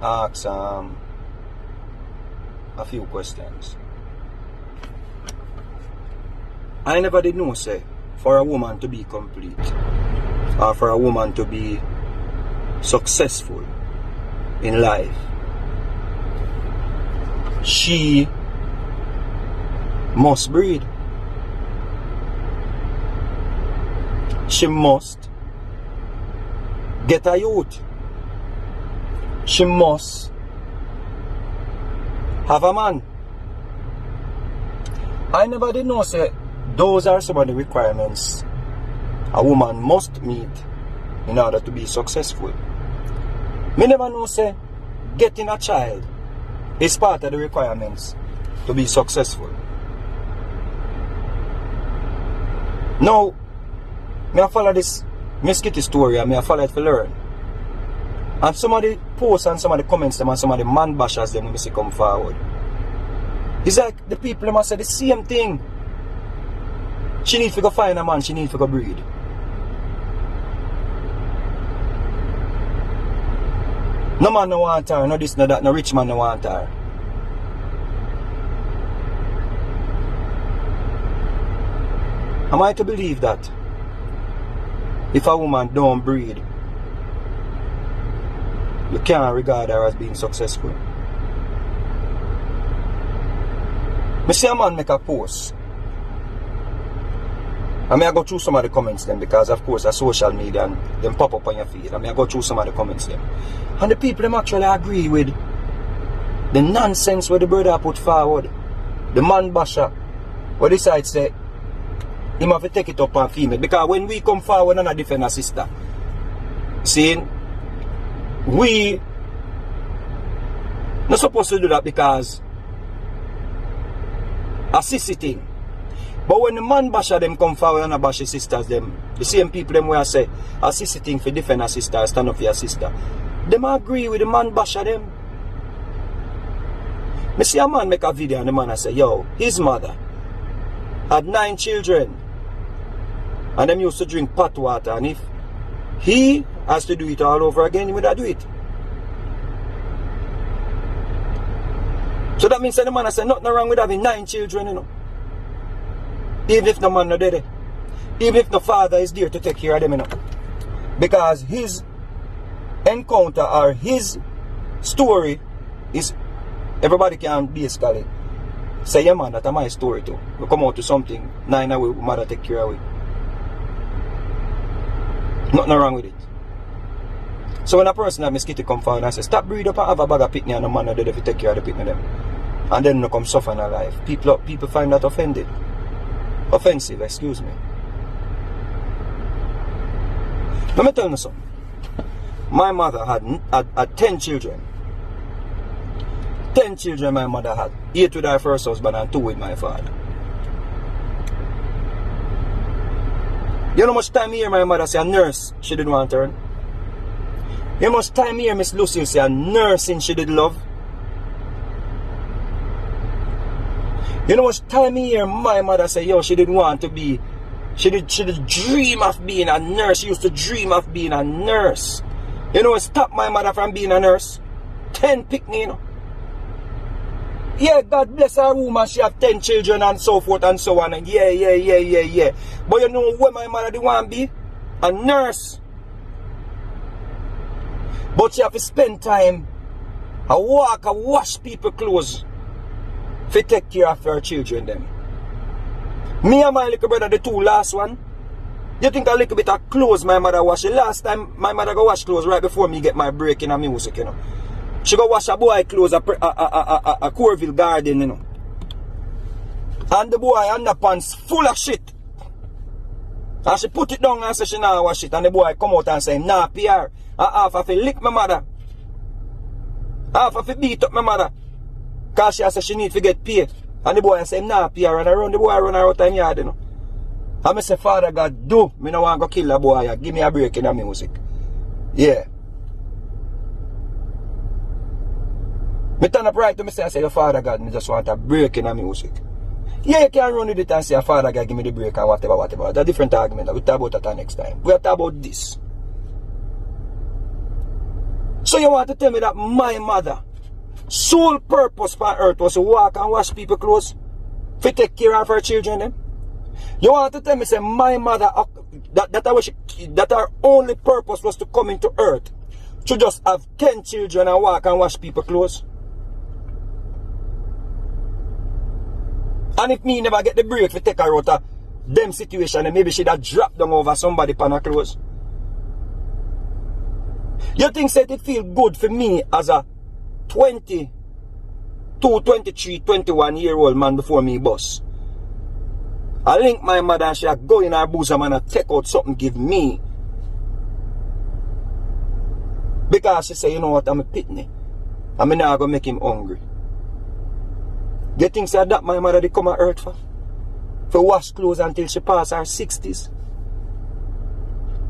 ask a few questions. I never did know, say, for a woman to be complete or for a woman to be successful in life, she must breed. She must get a youth. She must have a man. I never did know, say, those are some of the requirements a woman must meet in order to be successful. Me never know, say, getting a child is part of the requirements to be successful. Now, me follow this Miskitty story and me follow it for learn. And some of the posts and some of the comments them and some of the man bashers them when me see come forward, it's like the people must say the same thing. She need to go find a man, she need to go breed. No man no want her, no this, no that, no rich man no want her. Am I to believe that if a woman don't breed, you can't regard her as being successful? Me see a man make a post, I may go through some of the comments then, because of course a social media and them pop up on your feed. I may go through some of the comments then. And the people them actually agree with the nonsense where the brother put forward. The man basher where decides say him have to take it up on female. Because when we come forward and defend a sister, see, we not supposed to do that because a sissy thing. But when the man basher them come forward and bash his sisters, them the same people them where say a sissy thing for defend a sister, stand up for your sister, them agree with the man basher them. Me see a man make a video and the man I say, yo, his mother had 9 children and them used to drink pot water, and if he has to do it all over again, he would have do it. So that means that the man I say nothing wrong with having 9 children, you know. Even if no man no dead, even if no father is there to take care of them, you know. Because his encounter or his story is, everybody can basically say, yeah man, that's my story too. We come out to something, 9 away, mother take care of it. Nothing wrong with it. So when a person like Miskitty come forward and say, stop breed up and have a bag of pitney and no man no dead if you take care of the pitney them, and then no come suffer in their life, people find that offended. Offensive, excuse me. Let me tell you something. My mother had 10 children. 10 children my mother had. 8 with her first husband and 2 with my father. You know how much time here my mother say a nurse she didn't want to earn? You know how much time here Miss Lucille say a nursing she did love? You know what time here my mother say, yo, she didn't want to be, she did dream of being a nurse. She used to dream of being a nurse. You know what stopped my mother from being a nurse? 10 picnic, you know. Yeah, God bless her woman, she have 10 children and so forth and so on. And yeah. But you know what my mother didn't want to be? A nurse. But she have to spend time, I walk, I wash people clothes, to take care of her children them. Me and my little brother, the 2 last one, you think a little bit of clothes my mother wash? The last time my mother go wash clothes right before me get my break in a music, you know. She go wash a boy clothes a Corville garden, you know. And the boy underpants full of shit. And she put it down and say she nah wash it. And the boy come out and say, nah, PR. Half of it lick my mother. Half of it beat up my mother. Because she said she need to get paid. And the boy say, nah, PR. And around the boy run her out in yard, you know. And I say, Father God, do. Me no want to go kill the boy. Give me a break in the music. Yeah. Me turn up right to me say, I say, Father God, me just want a break in the music. Yeah, you can run with it and say, Father God, give me the break and whatever. That's a different argument. We'll talk about that next time. We'll talk about this. So you want to tell me that my mother sole purpose for earth was to walk and wash people clothes? To take care of her children them? You want to tell me say my mother that her only purpose was to come into earth to just have 10 children and walk and wash people clothes? And if me never get the break to take her out of them situation, then maybe she'd have dropped them over somebody pan her clothes. You think that it feel good for me as a 22, 23, 21 year old man before me boss? I link my mother and she go in her bosom and I take out something give me. Because she say, you know what, I'm a pitney. I'm not going to make him hungry. You think that my mother they come on earth for? For wash clothes until she pass her 60s.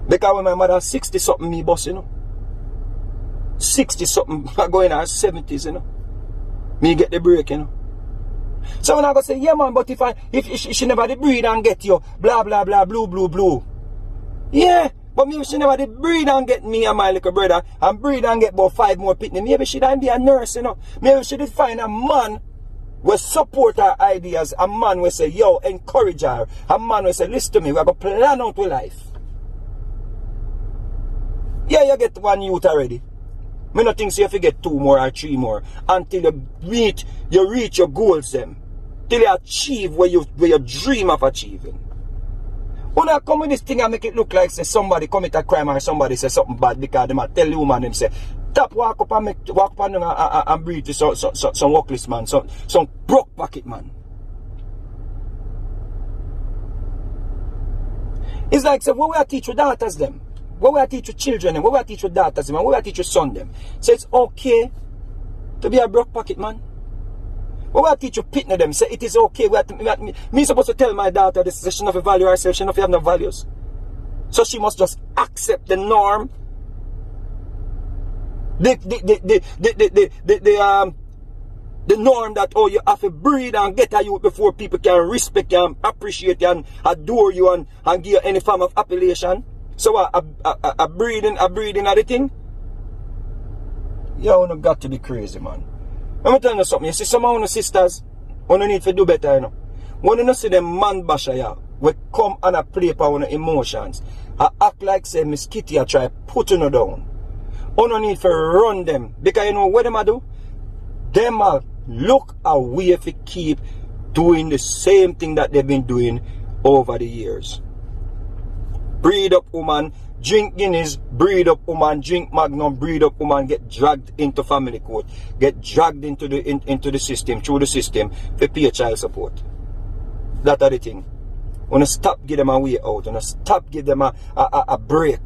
Because when my mother 60 something me boss, you know. 60 something, I go in her 70s, you know. Me get the break, you know. So when I go say, yeah man, but if she never did breed and get you, blah blah blah, blue blue blue. Yeah, but maybe she never did breed and get me and my little brother, and breed and get about 5 more pitney. Maybe she didn't be a nurse, you know. Maybe she did find a man will support her ideas, a man will say, yo, encourage her, a man will say, listen to me, we're going to plan out with life. Yeah, you get 1 youth already. Me not think so if you get 2 more or 3 more until you reach your goals them. Till you achieve where you dream of achieving. When I come with this thing and make it look like say somebody commit a crime or somebody say something bad because they might tell the woman them say, tap walk up and breathe to some workless man, some broke pocket man. It's like say, what will I teach your daughters them? What will I teach your children them? What will I teach your daughters them? What will I teach your son them? So it's okay to be a broke pocket man. What will I teach your pitney them? Say it is okay. Me supposed to tell my daughter this, she not value herself, she not have no values. So she must just accept the norm. The norm that, oh, you have to breed and get a youth before people can respect you and appreciate you and adore you and give you any form of appellation. So a breeding at the thing? You don't got to be crazy, man. Let me tell you something. You see some of your sisters, you need to do better, you know. When you see them man basher, yeah, we come and a play for your emotions. I act like say Miss Kitty I try put you down. You need to run them. Because you know what them do? Them look away if you keep doing the same thing that they've been doing over the years. Breed up woman, drink Guinness, breed up woman, drink Magnum, breed up woman, get dragged into family court, get dragged into the system, through the system, to pay child support. That are the thing. Wanna stop give them a way out, wanna stop give them a break.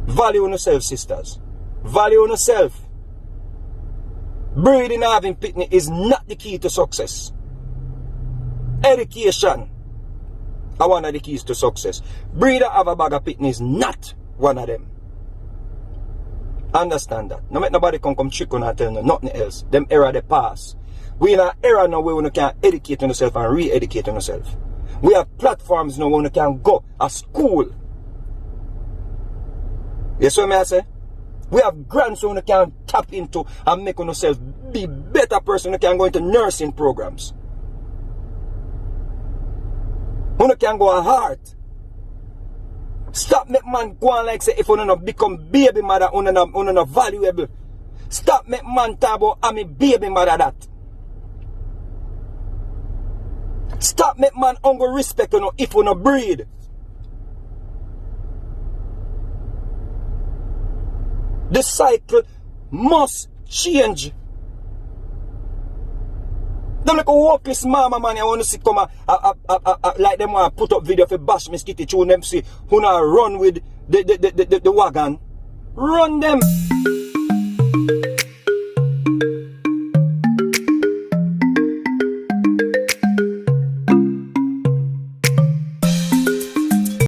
Value on yourself, sisters. Value on yourself. Breeding and having pitney is not the key to success. Education are one of the keys to success. Breeder have a bag of pitney is not one of them. Understand that. No make nobody come trick on and tell you nothing else. Them era they pass. We in an era now where we can educate on yourself and re-educate on yourself. We have platforms now where we can go a school. You see what I say? We have grants where we can tap into and make on yourself be better person who can go into nursing programs. You can go a heart. Stop make man go on like say if you don't become baby mother, you not valuable. Stop make man talk about I'm a baby mother that. Stop make man hunger respect if you not breed. The cycle must change. Them like a workless mama man, I want to see come like them want to put up video for bash Miss Kitty, them see who not run with the wagon. Run them.